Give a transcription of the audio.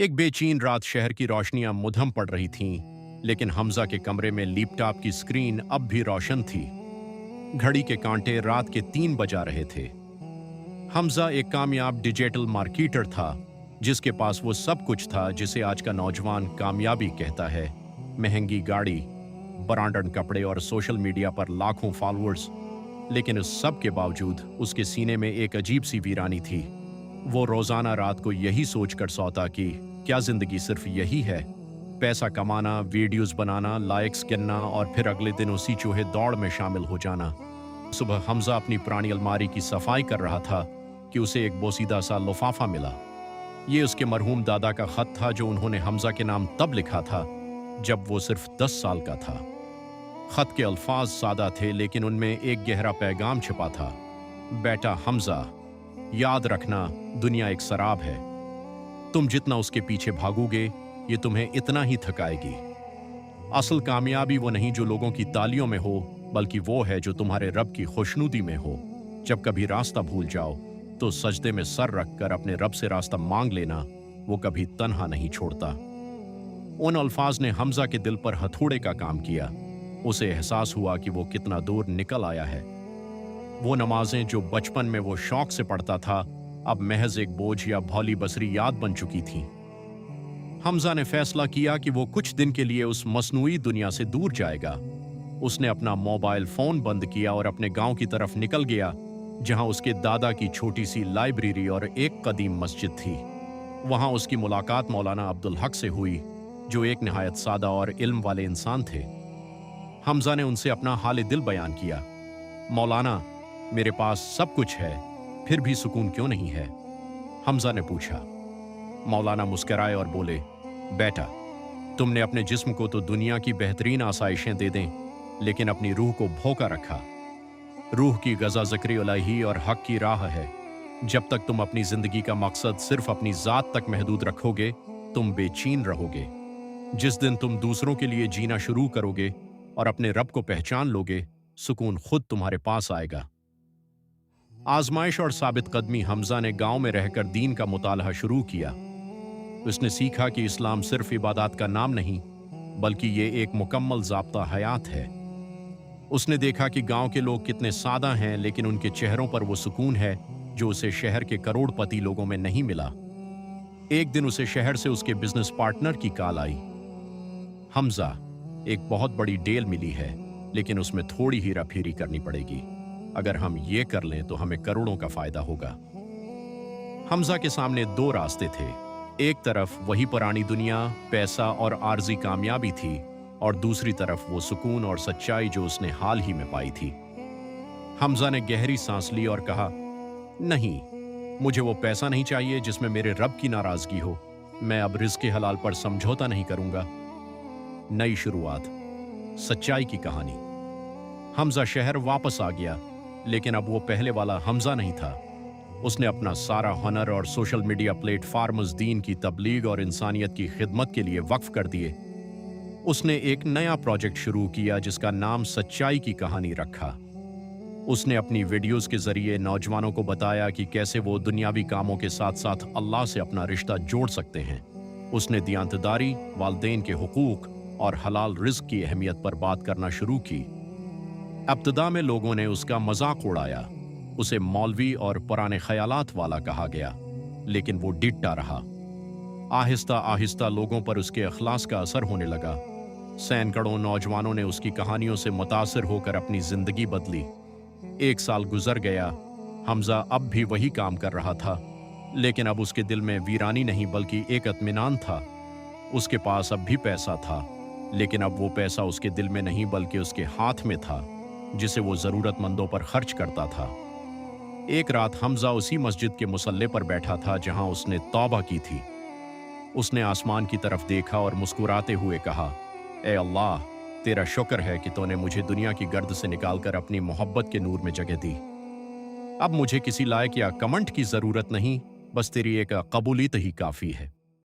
एक बेचैन रात शहर की रोशनियां मुधम पड़ रही थीं, लेकिन हमजा के कमरे में लैपटॉप की स्क्रीन अब भी रोशन थी। घड़ी के कांटे रात के 3 बजा रहे थे। हमजा एक कामयाब डिजिटल मार्केटर था, जिसके पास वो सब कुछ था जिसे आज का नौजवान कामयाबी कहता है। महंगी गाड़ी, ब्रांडेड कपड़े और सोशल मीडिया पर लाखों फॉलोअर्स। लेकिन उस सब के बावजूद उसके सीने में एक अजीब सी वीरानी थी। वो रोजाना रात को यही सोचकर सोता कि क्या जिंदगी सिर्फ यही है, पैसा कमाना, वीडियोस बनाना, लाइक्स गिनना और फिर अगले दिन उसी चूहे दौड़ में शामिल हो जाना। सुबह हमजा अपनी पुरानी अलमारी की सफाई कर रहा था कि उसे एक बोसीदा सा लिफाफा मिला। ये उसके मरहूम दादा का खत था, जो उन्होंने हमजा के नाम तब लिखा था जब वो सिर्फ 10 साल का था। खत के अल्फाज सादा थे, लेकिन उनमें एक गहरा पैगाम छिपा था। बेटा हमजा, याद रखना, दुनिया एक शराब है। तुम जितना उसके पीछे भागोगे, ये तुम्हें इतना ही थकाएगी। असल कामयाबी वो नहीं जो लोगों की तालियों में हो, बल्कि वो है जो तुम्हारे रब की खुशनुदी में हो। जब कभी रास्ता भूल जाओ तो सजदे में सर रखकर अपने रब से रास्ता मांग लेना, वो कभी तन्हा नहीं छोड़ता। उन अल्फाज ने हमजा के दिल पर हथौड़े का काम किया। उसे एहसास हुआ कि वो कितना दूर निकल आया है। वो नमाजें जो बचपन में वो शौक से पढ़ता था, अब महज एक बोझ या भौली बसरी याद बन चुकी थी। हमजा ने फैसला किया कि वो कुछ दिन के लिए उस मसनूई दुनिया से दूर जाएगा। उसने अपना मोबाइल फोन बंद किया और अपने गांव की तरफ निकल गया, जहां उसके दादा की छोटी सी लाइब्रेरी और एक कदीम मस्जिद थी। वहां उसकी मुलाकात मौलाना अब्दुल हक से हुई, जो एक निहायत सादा और इल्म वाले इंसान थे। हमजा ने उनसे अपना हाल दिल बयान किया। मौलाना, मेरे पास सब कुछ है, फिर भी सुकून क्यों नहीं है? हमजा ने पूछा। मौलाना मुस्कराए और बोले, बेटा, तुमने अपने जिस्म को तो दुनिया की बेहतरीन आसाइशें दे दें, लेकिन अपनी रूह को भोका रखा। रूह की गजा ज़िक्र इलाही और हक की राह है। जब तक तुम अपनी जिंदगी का मकसद सिर्फ अपनी जात तक महदूद रखोगे, तुम बेचैन रहोगे। जिस दिन तुम दूसरों के लिए जीना शुरू करोगे और अपने रब को पहचान लोगे, सुकून खुद तुम्हारे पास आएगा। आजमाइश और साबित कदमी हमजा ने गांव में रहकर दीन का मुतालहा शुरू किया। उसने सीखा कि इस्लाम सिर्फ इबादत का नाम नहीं, बल्कि ये एक मुकम्मल ज़ाब्ता हयात है। उसने देखा कि गांव के लोग कितने सादा हैं, लेकिन उनके चेहरों पर वो सुकून है जो उसे शहर के करोड़पति लोगों में नहीं मिला। एक दिन उसे शहर से उसके बिजनेस पार्टनर की कॉल आई। हमजा, एक बहुत बड़ी डील मिली है, लेकिन उसमें थोड़ी हीराफेरी करनी पड़ेगी। अगर हम ये कर लें तो हमें करोड़ों का फायदा होगा। हमजा के सामने 2 रास्ते थे। एक तरफ वही पुरानी दुनिया, पैसा और आर्जी कामयाबी थी, और दूसरी तरफ वो सुकून और सच्चाई जो उसने हाल ही में पाई थी। हमजा ने गहरी सांस ली और कहा, नहीं, मुझे वो पैसा नहीं चाहिए जिसमें मेरे रब की नाराजगी हो। मैं अब रिज़्क़ हलाल पर समझौता नहीं करूंगा। नई शुरुआत, सच्चाई की कहानी। हमजा शहर वापस आ गया, लेकिन अब वो पहले वाला हमजा नहीं था। उसने अपना सारा हुनर और सोशल मीडिया प्लेटफार्म्स दीन की तबलीग और इंसानियत की खिदमत के लिए वक्फ कर दिए। उसने एक नया प्रोजेक्ट शुरू किया जिसका नाम सच्चाई की कहानी रखा। उसने अपनी वीडियोस के जरिए नौजवानों को बताया कि कैसे वो दुनियावी कामों के साथ साथ अल्लाह से अपना रिश्ता जोड़ सकते हैं। उसने दियांतदारी, वालिदैन के हुकूक और हलाल रिज़्क़ की अहमियत पर बात करना शुरू की। इब्तिदा में लोगों ने उसका मजाक उड़ाया। उसे मौलवी और पुराने ख्यालात वाला कहा गया, लेकिन वो डिटता रहा। आहिस्ता आहिस्ता लोगों पर उसके अखलास का असर होने लगा। सैकड़ों नौजवानों ने उसकी कहानियों से मुतासिर होकर अपनी जिंदगी बदली। 1 साल गुजर गया। हमजा अब भी वही काम कर रहा था, लेकिन अब उसके दिल में वीरानी नहीं बल्कि एक इत्मीनान था। उसके पास अब भी पैसा था, लेकिन अब वो पैसा उसके दिल में नहीं बल्कि उसके हाथ में था, जिसे वो ज़रूरतमंदों पर खर्च करता था। एक रात हमजा उसी मस्जिद के मुसल्ले पर बैठा था जहां उसने तौबा की थी। उसने आसमान की तरफ देखा और मुस्कुराते हुए कहा, ए अल्लाह, तेरा शुक्र है कि तूने मुझे दुनिया की गर्द से निकालकर अपनी मोहब्बत के नूर में जगह दी। अब मुझे किसी लायक या कमेंट की जरूरत नहीं, बस तेरी एक कबूलियत ही काफी है।